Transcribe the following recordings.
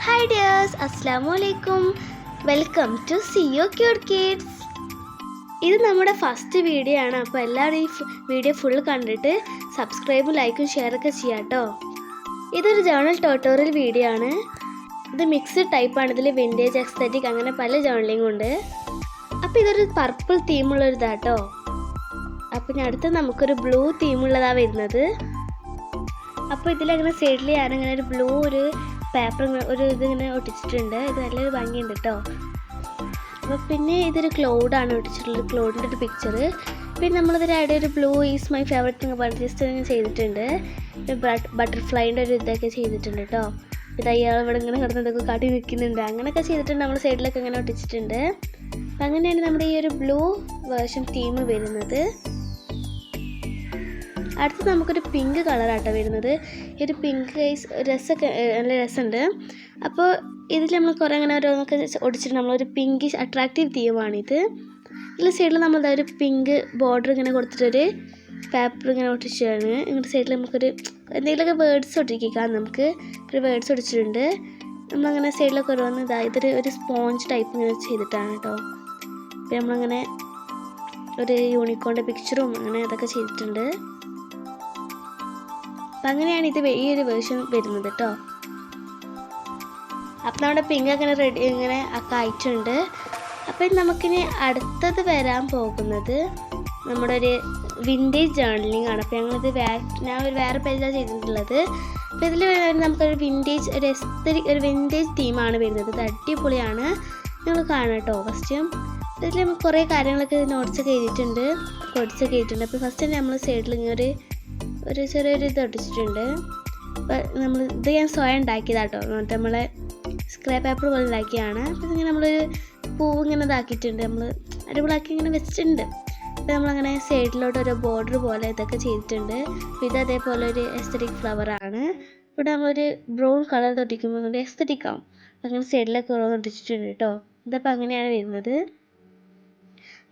Hi dears, Assalamualaikum. Welcome to See You Cute Kids. ഇത് നമ്മുടെ first video ആണ്. അപ്പോൾ എല്ലാവരും ഈ വീഡിയോ ഫുൾ കണ്ടിട്ട് സബ്സ്ക്രൈബും ലൈക്കും ഷെയറൊക്കെ ചെയ്യാം കേട്ടോ. ഇതൊരു ജേർണൽ ട്യൂട്ടോറിയൽ വീഡിയോ ആണ്. ഇത് മിക്സ്ഡ് ടൈപ്പാണ്. ഇതിൽ വിൻറ്റേജ്, എക്സ്തെറ്റിക് അങ്ങനെ പല ജേർണലിംഗും ഉണ്ട്. അപ്പോൾ ഇതൊരു പർപ്പിൾ തീമുള്ളൊരിതാട്ടോ. അപ്പോൾ ഇനി അടുത്ത് നമുക്കൊരു ബ്ലൂ തീമുള്ളതാണ് വരുന്നത്. അപ്പോൾ ഇതിലങ്ങനെ സൈഡിൽ ഞാനങ്ങനെ ഒരു ബ്ലൂ ഒരു പേപ്പർ ഒരു ഇതിങ്ങനെ ഒട്ടിച്ചിട്ടുണ്ട്. ഇത് നല്ലൊരു ഭംഗിയുണ്ട് കേട്ടോ. അപ്പോൾ പിന്നെ ഇതൊരു ക്ലൗഡാണ് ഒട്ടിച്ചിട്ടുള്ളത്, ക്ലൗഡിൻ്റെ ഒരു പിക്ചർ. പിന്നെ നമ്മളിതിൻ്റെ ഒരു ബ്ലൂ ഈസ് മൈ ഫേവറേറ്റ് എന്ന് പറഞ്ഞ് ജസ്റ്റ് ഇങ്ങനെ ചെയ്തിട്ടുണ്ട്. ബട്ടർഫ്ലൈൻ്റെ ഒരു ഇതൊക്കെ ചെയ്തിട്ടുണ്ട് കേട്ടോ. ഇത് അയാൾ ഇവിടെ ഇങ്ങനെ കിടന്നതൊക്കെ കാട്ടി നിൽക്കുന്നുണ്ട്, അങ്ങനെയൊക്കെ ചെയ്തിട്ടുണ്ട്. നമ്മൾ സൈഡിലൊക്കെ ഇങ്ങനെ ഒട്ടിച്ചിട്ടുണ്ട്. അപ്പം അങ്ങനെയാണ് നമ്മുടെ ഈ ഒരു ബ്ലൂ വേർഷൻ തീം വരുന്നത്. അടുത്ത് നമുക്കൊരു പിങ്ക് കളറാട്ടോ വരുന്നത്. ഈ ഒരു പിങ്ക് രസമൊക്കെ നല്ല രസമുണ്ട്. അപ്പോൾ ഇതിൽ നമ്മൾ കുറേ അങ്ങനെ ഓരോന്നൊക്കെ ഒടിച്ചിട്ട് നമ്മളൊരു പിങ്കിഷ് അട്രാക്റ്റീവ് തീമാണിത്. ഇതിൽ സൈഡിൽ നമ്മൾ ഒരു പിങ്ക് ബോർഡർ ഇങ്ങനെ കൊടുത്തിട്ടൊരു പേപ്പർ ഇങ്ങനെ ഒട്ടിച്ചാണ്. ഇങ്ങോട്ട് സൈഡിൽ നമുക്കൊരു എന്തെങ്കിലുമൊക്കെ വേർഡ്സ് ഒട്ടിക്കാം. നമുക്ക് ഒരു വേർഡ്സ് ഒടിച്ചിട്ടുണ്ട്. നമ്മളങ്ങനെ സൈഡിലൊക്കെ ഓരോന്ന് ഇതൊരു സ്പോഞ്ച് ടൈപ്പ് ഇങ്ങനെ ചെയ്തിട്ടാണ് കേട്ടോ. പിന്നെ നമ്മളങ്ങനെ ഒരു യൂണിക്കോണിൻ്റെ പിക്ചറും അങ്ങനെ അതൊക്കെ ചെയ്തിട്ടുണ്ട്. അപ്പം അങ്ങനെയാണ് ഇത് ഈ ഒരു വേർഷൻ വരുന്നത് കേട്ടോ. അപ്പം നമ്മുടെ പിങ്ക് അങ്ങനെ റെഡി ഇങ്ങനെ ഒക്കെ ആയിട്ടുണ്ട്. അപ്പം നമുക്കിനി അടുത്തത് വരാൻ പോകുന്നത് നമ്മുടെ ഒരു വിൻറ്റേജ് ജേർണലിംഗ് ആണ്. അപ്പോൾ ഞാൻ ഒരു വേറെ പേജിലാണ് ചെയ്തിട്ടുള്ളത്. അപ്പോൾ ഇതിൽ നമുക്കൊരു വിൻറ്റേജ് ഒരു വിൻറ്റേജ് തീമാണ് വരുന്നത്. ഇത് അടിപൊളിയാണ്, നിങ്ങൾ കാണാം കേട്ടോ. ഫസ്റ്റ് ഇതിൽ നമുക്ക് കുറേ കാര്യങ്ങളൊക്കെ നോട്ട്സൊക്കെ എഴുതിയിട്ടുണ്ട്, കോഡ്സൊക്കെ എഴുതിയിട്ടുണ്ട്. അപ്പോൾ ഫസ്റ്റ് തന്നെ നമ്മൾ സൈഡിൽ ഇങ്ങനെ ഒരു ചെറിയൊരു ഇത് ഒട്ടിച്ചിട്ടുണ്ട്. അപ്പോൾ ഇത് ഞാൻ സ്വയം ഉണ്ടാക്കിയതാട്ടോ. എന്നിട്ട് നമ്മളെ സ്ക്രാപ്പ് പേപ്പർ പോലെ ഉണ്ടാക്കിയാണ്. അപ്പോൾ ഇങ്ങനെ നമ്മളൊരു പൂവ് ഇങ്ങനെ ഇതാക്കിയിട്ടുണ്ട്, നമ്മൾ അടിപൊളിയാക്കി ഇങ്ങനെ വെച്ചിട്ടുണ്ട്. അപ്പോൾ നമ്മളങ്ങനെ സൈഡിലോട്ട് ഒരു ബോർഡർ പോലെ ഇതൊക്കെ ചെയ്തിട്ടുണ്ട്. ഇത് അതേപോലെ ഒരു എസ്തെറ്റിക് ഫ്ലവറാണ്. ഇവിടെ നമ്മളൊരു ബ്രൗൺ കളർ തൊട്ടിക്കുമ്പോൾ ഒരു എസ്തെറ്റിക് ആവും. അങ്ങനെ സൈഡിലൊക്കെ ഓരോന്ന് ഒട്ടിച്ചിട്ടുണ്ട് കേട്ടോ. ഇതപ്പോൾ അങ്ങനെയാണ് വരുന്നത്.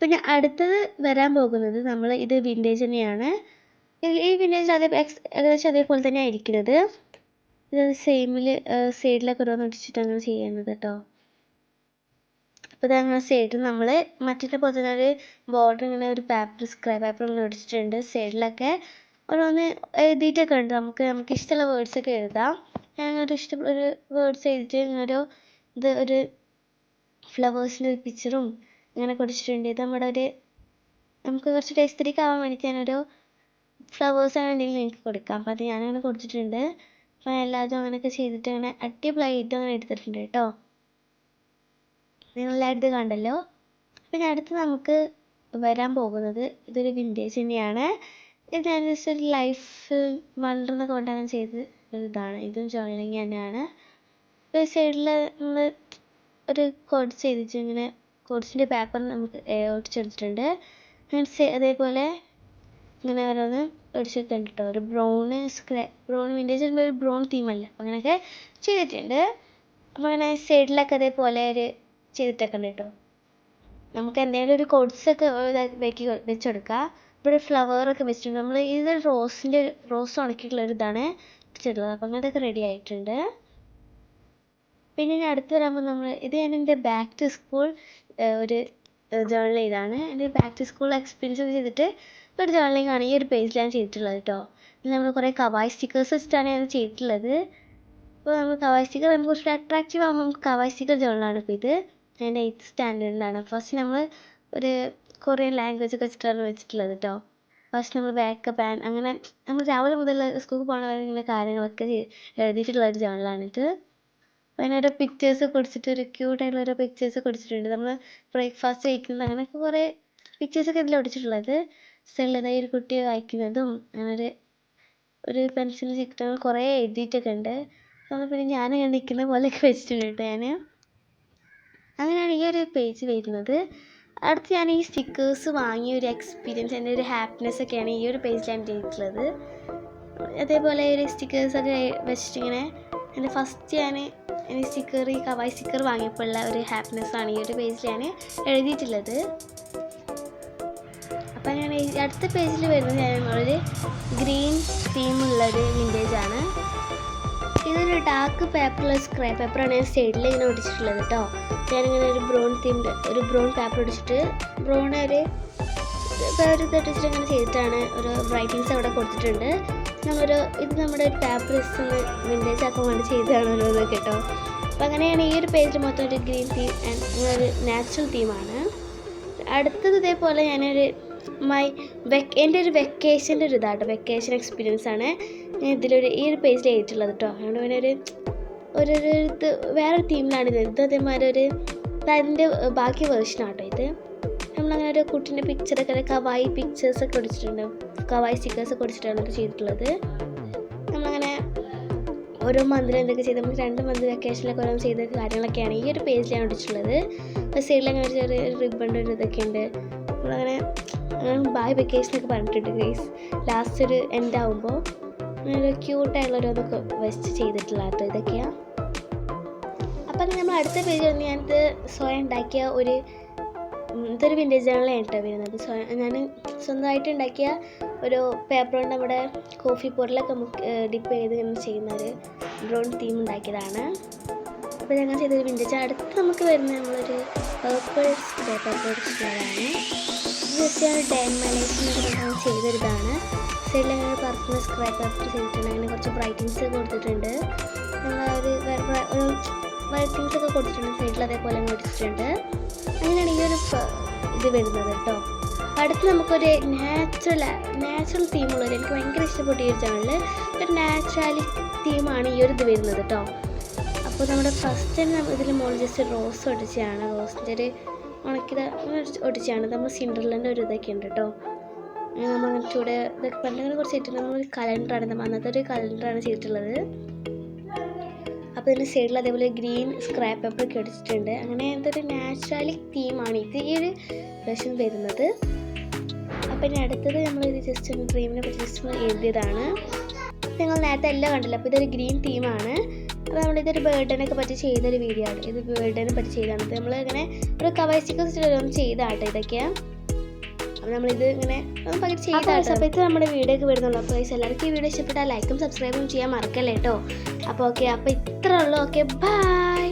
പിന്നെ അടുത്തത് വരാൻ പോകുന്നത് ഇത് വിൻറ്റേജ് തന്നെയാണ്. ഈ വിൻറ്റേജ് ഏകദേശം അതേപോലെ തന്നെയാണ് ഇരിക്കുന്നത്. ഇത് സൈഡിലൊക്കെ ഓരോന്ന് ഒട്ടിച്ചിട്ട് അങ്ങനെ ചെയ്യുന്നത് കേട്ടോ. അപ്പോൾ ഇതങ്ങനെ സൈഡിൽ നമ്മൾ മറ്റേ പോലെ തന്നെ ഒരു ബോർഡർ ഇങ്ങനെ ഒരു സ്ക്രാപ്പ് പേപ്പർ ഇങ്ങനെ ഒടിച്ചിട്ടുണ്ട്. സൈഡിലൊക്കെ ഓരോന്ന് എഴുതിയിട്ടൊക്കെ ഉണ്ട്. നമുക്ക് ഇഷ്ടമുള്ള വേർഡ്സൊക്കെ എഴുതാം. ഞാനൊരു ഇഷ്ടമുള്ള ഒരു വേർഡ്സ് എഴുതിയിട്ട് ഒരു ഫ്ലവേഴ്സിൻ്റെ ഒരു പിക്ചറും ഇങ്ങനെ കൊടുത്തിട്ടുണ്ട്. ഇത് നമുക്ക് കുറച്ച് എസ്തെറ്റിക് ആവാൻ വേണ്ടിയിട്ട് ഞാനൊരു ഫ്ലവേഴ്സാണ് എന്തെങ്കിലും എനിക്ക് കൊടുക്കാം. അപ്പോൾ അത് ഞാനങ്ങനെ കൊടുത്തിട്ടുണ്ട്. അപ്പോൾ എല്ലാവരും അങ്ങനെയൊക്കെ ചെയ്തിട്ട് അങ്ങനെ അടിപൊളിയായിട്ട് അങ്ങനെ എടുത്തിട്ടുണ്ട് കേട്ടോ. നിങ്ങളെല്ലാവരും ഇത് കണ്ടല്ലോ. പിന്നെ അടുത്ത് നമുക്ക് വരാൻ പോകുന്നത് ഇതൊരു വിൻറ്റേജ് തന്നെയാണ്. ഇത് ഞാൻ ജസ്റ്റ് ഒരു ലൈഫ് വളർന്നൊക്കെ കൊണ്ടാണ് ചെയ്ത് ഇതാണ്. ഇതും ജേർണലിംഗ് തന്നെയാണ്. ഒരു സൈഡിൽ നമ്മൾ ഒരു കോഡ്സ് ചെയ്തിട്ട് ഇങ്ങനെ കോഡ്സിൻ്റെ പേപ്പർ നമുക്ക് ഒട്ടിച്ചെടുത്തിട്ടുണ്ട്. അതേപോലെ ഇങ്ങനെ ഓരോന്ന് ഒടിച്ചിട്ടുണ്ട് കേട്ടോ. ഒരു ബ്രൗൺ വിൻറ്റേജ് ഒരു ബ്രൗൺ തീമല്ല, അപ്പോൾ അങ്ങനെയൊക്കെ ചെയ്തിട്ടുണ്ട്. അപ്പോൾ അങ്ങനെ സൈഡിലൊക്കെ അതേപോലെ ഒരു ചെയ്തിട്ടൊക്കെ ഉണ്ട് കേട്ടോ. നമുക്ക് എന്തെങ്കിലും ഒരു കോഡ്സൊക്കെ വെച്ചെടുക്കുക. ഇവിടെ ഫ്ലവറൊക്കെ വെച്ചിട്ടുണ്ട്. നമ്മൾ ഇത് റോസ് ഉണക്കിയിട്ടുള്ള ഒരു ഇതാണ് വെച്ചിട്ടുള്ളത്. അപ്പോൾ അങ്ങനത്തെയൊക്കെ റെഡി ആയിട്ടുണ്ട്. പിന്നെ ഇനി അടുത്ത് വരുമ്പോൾ ഞാൻ എൻ്റെ ബാക്ക് ടു സ്കൂൾ ഒരു ജേർണൽ ഇതാണ്. എൻ്റെ ബാക്ക് ടു സ്കൂൾ എക്സ്പീരിയൻസ് ചെയ്തിട്ട് ഒരു ജേർണലിംഗ് ആണ് ഈ ഒരു പേജിലാണ് ചെയ്തിട്ടുള്ളത് കേട്ടോ. ഇത് നമ്മൾ കുറേ കവായ് സ്റ്റിക്കേഴ്സ് വെച്ചിട്ടാണ് ഞാൻ ചെയ്തിട്ടുള്ളത്. അപ്പോൾ നമ്മൾ കവായ് സ്റ്റിക്കർ നമുക്ക് കുറച്ച് അട്രാക്റ്റീവ് ആകുമ്പോൾ നമുക്ക് കവായ് സ്റ്റിക്കർ ജേർണലാണ്. ഇപ്പോൾ ഇത് എൻ്റെ 8th സ്റ്റാൻഡേർഡിലാണ്. ഫസ്റ്റ് നമ്മൾ ഒരു കൊറിയൻ ലാംഗ്വേജ് ഒക്കെ വെച്ചിട്ടാണ് വെച്ചിട്ടുള്ളത് കേട്ടോ. ഫസ്റ്റ് നമ്മൾ ബാക്കപ്പ് അങ്ങനെ നമ്മൾ രാവിലെ മുതൽ സ്കൂളിൽ പോകുന്ന വരെ ഇങ്ങനെ കാര്യങ്ങളൊക്കെ എഴുതിയിട്ടുള്ള ഒരു ജേർണലാണിത്. അപ്പോൾ അതിനോരോ പിക്ചേഴ്സ് കൊടുത്തിട്ട് ഒരു ക്യൂട്ടായിട്ടുള്ള ഓരോ പിക്ചേഴ്സ് കൊടുത്തിട്ടുണ്ട്. നമ്മൾ ബ്രേക്ക്ഫാസ്റ്റ് കഴിക്കുന്നത് അങ്ങനെയൊക്കെ കുറേ പിക്ചേഴ്സൊക്കെ ഇതിൽ ഒടിച്ചിട്ടുള്ളത്. സൈഡിലേതായി ഒരു കുട്ടി വായിക്കുന്നതും അങ്ങനെ ഒരു പെൻസിൽ ചിത്രങ്ങൾ കുറേ എഴുതിയിട്ടൊക്കെ ഉണ്ട്. അപ്പോൾ പിന്നെ ഞാനങ്ങനെ നിൽക്കുന്ന പോലെയൊക്കെ വെച്ചിട്ടുണ്ട് കേട്ടോ ഞാൻ. അങ്ങനെയാണ് ഈ ഒരു പേജ് വരുന്നത്. അടുത്ത് ഞാൻ ഈ സ്റ്റിക്കേഴ്സ് വാങ്ങിയ ഒരു എക്സ്പീരിയൻസ്, എൻ്റെ ഒരു ഹാപ്പിനെസ് ഒക്കെയാണ് ഈ ഒരു പേജിലാണ് ചെയ്തിട്ടുള്ളത്. അതേപോലെ ഒരു സ്റ്റിക്കേഴ്സൊക്കെ വെച്ചിട്ടിങ്ങനെ എൻ്റെ ഫസ്റ്റ് ഞാൻ ഈ കവായ് സ്റ്റിക്കർ വാങ്ങിയപ്പോഴുള്ള ഒരു ഹാപ്പിനെസ്സാണ് ഈ ഒരു പേജിൽ ഞാൻ എഴുതിയിട്ടുള്ളത്. അപ്പം ഞാൻ അടുത്ത പേജിൽ വരുന്നത് ഒരു ഗ്രീൻ തീമുള്ളൊരു വിൻറ്റേജാണ്. ഇതൊരു ഡാർക്ക് പേപ്പറുള്ള സ്ക്രാപ്പ് പേപ്പറാണ് ഞാൻ സൈഡിൽ ഇങ്ങനെ ഒടിച്ചിട്ടുള്ളത് കേട്ടോ. ഞാനിങ്ങനെ ഒരു ബ്രൗൺ പേപ്പർ ഒടിച്ചിട്ട് ഒരു ഇതൊട്ടിച്ചിട്ട് ഇങ്ങനെ ചെയ്തിട്ടാണ് ഒരു റൈറ്റിങ്സ് അവിടെ കൊടുത്തിട്ടുണ്ട്. ഇത് നമ്മുടെ ഒരു പേപ്പർ ഒന്ന് വിൻറ്റേജ് ആക്കാൻ വേണ്ടി ചെയ്തതാണ് ഓരോന്നൊക്കെ കേട്ടോ. അപ്പോൾ അങ്ങനെയാണ് ഈ ഒരു പേജിൽ മൊത്തം ഒരു ഗ്രീൻ തീം ആൻഡ് ഒരു നാച്ചുറൽ തീമാണ്. അടുത്തത് ഇതേപോലെ ഞാനൊരു എൻ്റെ ഒരു വെക്കേഷൻ്റെ ഒരു ഇതാട്ടോ, വെക്കേഷൻ എക്സ്പീരിയൻസ് ആണ് ഞാൻ ഈ ഒരു പേജിൽ എഴുതിയിട്ടുള്ളത് കേട്ടോ. അതുകൊണ്ട് പിന്നെ വേറൊരു തീമിലാണ് ഇത് അതേമാതിരി അതിൻ്റെ ബാക്കി വേർഷനാട്ടോ ഇത്. നമ്മളങ്ങനെ ഒരു കുട്ടീൻ്റെ പിക്ചറൊക്കെ കവായി പിക്ചേഴ്സൊക്കെ ഒടിച്ചിട്ടുണ്ട്, കവായി സ്റ്റിക്കേഴ്സൊക്കെ ഒടിച്ചിട്ടാണ് ഇത് ചെയ്തിട്ടുള്ളത്. നമ്മളങ്ങനെ ഓരോ മന്തിലും എന്തൊക്കെ ചെയ്ത് നമുക്ക് 2 മന്ത് വെക്കേഷനിലൊക്കെ ഓരോ ചെയ്ത കാര്യങ്ങളൊക്കെയാണ് ഈ ഒരു പേജിലാണ് ഒടിച്ചിട്ടുള്ളത്. സൈഡിൽ അങ്ങനെ ഒരു ചെറിയ റിബണിൻ്റെ ഒരു ഇതൊക്കെ ഉണ്ട്. നമ്മളങ്ങനെ ബായ് വെക്കേഷനൊക്കെ പറഞ്ഞിട്ടുണ്ട് ഗൈസ്. ലാസ്റ്റ് ഒരു എൻഡ് ആകുമ്പോൾ അങ്ങനെ ക്യൂട്ടായിട്ടുള്ള ഓരോന്നൊക്കെ വെച്ച് ചെയ്തിട്ടുള്ള കേട്ടോ ഇതൊക്കെയാണ്. അപ്പം അങ്ങനെ നമ്മൾ അടുത്ത പേജ് വന്ന് ഞാനിത് സ്വയം ഉണ്ടാക്കിയ ഇതൊരു വിൻറ്റേജ് ജേണലാണ് കേട്ടോ വരുന്നത്. ഞാൻ സ്വന്തമായിട്ട് ഉണ്ടാക്കിയ ഒരു പേപ്പർ കൊണ്ട് നമ്മുടെ കോഫി പൊടിലൊക്കെ ഡിപ്പ് ചെയ്ത് ഇങ്ങനെ ചെയ്യുന്ന ഒരു ബ്രൗൺ തീം ഉണ്ടാക്കിയതാണ്. അപ്പോൾ ഞങ്ങൾ ചെയ്തൊരു വിൻറ്റേജ്. അടുത്ത് നമുക്ക് വരുന്നത് നമ്മളൊരു പേർപ്പിൾ പേപ്പർ ഡിസ്പ്ലേയാണ്. ഇത് ജസ്റ്റ് ഞാൻ ഡേ ഇൻ മൈ ലൈഫ് എന്നൊക്കെ ചെയ്തൊരിതാണ്. സൈഡിൽ അങ്ങനെ പർപ്പിൾ സ്ക്രാപ്പ് പേപ്പർ ചെയ്തിട്ടുണ്ട്. അങ്ങനെ കുറച്ച് ബ്രൈറ്റിങ്സ് കൊടുത്തിട്ടുണ്ട്. നമ്മൾ ഒരു വൈറ്റിങ്സ് ഒക്കെ കൊടുത്തിട്ടുണ്ട് സൈഡിൽ, അതേപോലെ കൊടുത്തിട്ടുണ്ട്. അങ്ങനെയാണ് ഈ ഒരു ഇത് വരുന്നത് കേട്ടോ. അടുത്ത് നമുക്കൊരു നാച്ചുറൽ തീമുള്ളത് എനിക്ക് ഭയങ്കര ഇഷ്ടപ്പെട്ട ഈ ഒരു ചാനലിൽ ഒരു നാച്ചുറാലി തീമാണ് ഈ ഒരു ഇത് വരുന്നത് കേട്ടോ. അപ്പോൾ നമ്മുടെ ഫസ്റ്റ് ഇതിൽ മുകളിൽ ജസ്റ്റ് റോസ് ഒടിച്ചാണ്, റോസിൻ്റെ ഒരു ഉണക്കിയത് ഒടിച്ചാണ്. നമ്മൾ സിൻഡർലൻ്റെ ഒരു ഇതൊക്കെ ഉണ്ട് കേട്ടോ. നമ്മൾ ചൂടെ ഇതൊക്കെ പണ്ടങ്ങനെ കുറച്ച് ചെയ്തിട്ടുണ്ട്. നമ്മളൊരു കലണ്ടറാണ്, അന്നത്തെ ഒരു കലണ്ടറാണ് ചെയ്തിട്ടുള്ളത്. അപ്പോൾ ഇതിൻ്റെ സൈഡിൽ അതേപോലെ ഗ്രീൻ സ്ക്രാപ്പ് പേപ്പർ ഒക്കെ അടിച്ചിട്ടുണ്ട്. അങ്ങനെ എന്തൊരു നാച്ചുറാലിക് തീമാണ് ഇത് ഈ ഒരു വേർഷൻ വരുന്നത്. അപ്പോൾ ഇനി അടുത്തത് നമ്മളിത് ജസ്റ്റ് ഒന്ന് ഡ്രീമിനെ പറ്റി ജസ്റ്റ് എഴുതിയതാണ്. നിങ്ങൾ നേരത്തെ എല്ലാം കണ്ടില്ല. അപ്പോൾ ഇതൊരു ഗ്രീൻ തീമാണ്. അപ്പോൾ നമ്മളിതൊരു ബേർഡനൊക്കെ പറ്റി ചെയ്തൊരു വീഡിയോ ആണ്. ഇത് ബേർഡനെ പറ്റി ചെയ്താണ്. നമ്മൾ ഇങ്ങനെ ഒരു കവർ സ്റ്റിക്കേഴ്സ് ഓരോന്ന് ചെയ്താട്ടോ ഇതൊക്കെയാണ്. അപ്പോൾ നമ്മളിത് ഇങ്ങനെ ഒന്ന് പകുതി ചെയ്താട്ടോ. അപ്പോൾ ഇത് നമ്മുടെ വീഡിയോ ഒക്കെ വരുന്നുള്ളൂ. അപ്പോൾ എല്ലാവർക്കും ഈ വീഡിയോ ഇഷ്ടപ്പെട്ടാൽ ലൈക്കും സബ്സ്ക്രൈബും ചെയ്യാൻ മറക്കല്ലേ കേട്ടോ. അപ്പോൾ ഓക്കെ, അപ്പോൾ ഇത്രേ ഉള്ളൂ. Okay, by.